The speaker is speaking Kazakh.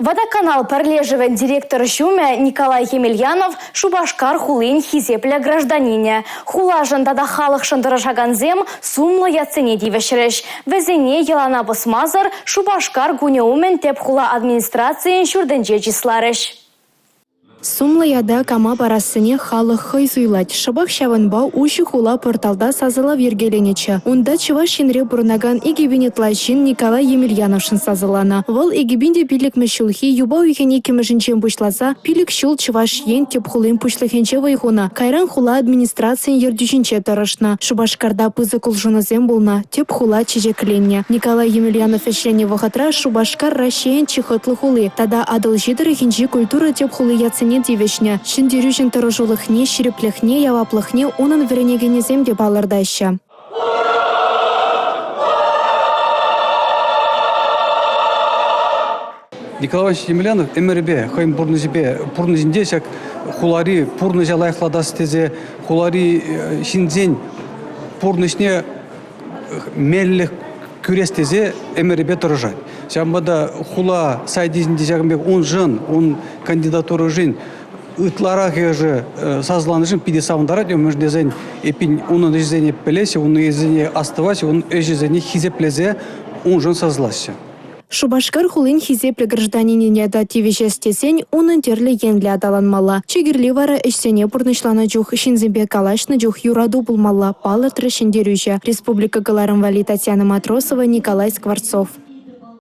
Водоканал Парлежевен директор Шуме Николай Емельянов Шубашкар хулин хизепле гражданине. Хулажын тада халық шындырышаганзем сумлы яцене дивешіріш. Везене елана босмазыр Шубашкар гунеумен теп хула администрациян шурденже числарыш. Сумлы яда кама парасыне халық хый суйлать. Шабақ шаванба уши хула порталда сазыла вергеленечі. Унда Чувашинре бұрнаган игибинетлайшин Николай Емельяновшын сазылана. Вол игибинде пилік мәшулхи юба уйхене кемежінчен бұшласа, пилік шул Чуваш ен теп хулын пұшлыхенче вайхуна. Кайран хула администрациян ердюшінче тарашна. Шубашкарда пызы кулжынызем болна, теп хула чижекленне. Николай Емельянов эшлене вахатра Шубашкар Рашиен чихотлы хулы. Тада адыл жидыры хинчи культура теп хулы яцене дивешне. Шиндерюжен тарожулыхне, шереплехне, яваплыхне унын веренегенезем деп алырдайша. Николай Емельянов эмербе, хайм пурнызиндесек, хулари пурнызя лайфладастезе, хулари шинзен пурнызне меллих күрестезе эмербе тұрыжат. Жамбада хула сайдизиндесегімбек он жын, он кандидатуры жын, ытлара кежі сазланышын пиде савындарат, өмірдезен епин оның езене пелесе, оның езене астывасе, оның езене хизеплезе, он жын сазласы. Шубашкар хулын хизепле гражданине да тивешестесен унын терлі енлі адаланмала. Чегірлі вара эшсене пұрнышлана жух шинзембе калашны жух юраду булмала палы трышендерюжа. Республика Галарым Вали Татьяна Матросова, Николай Скворцов.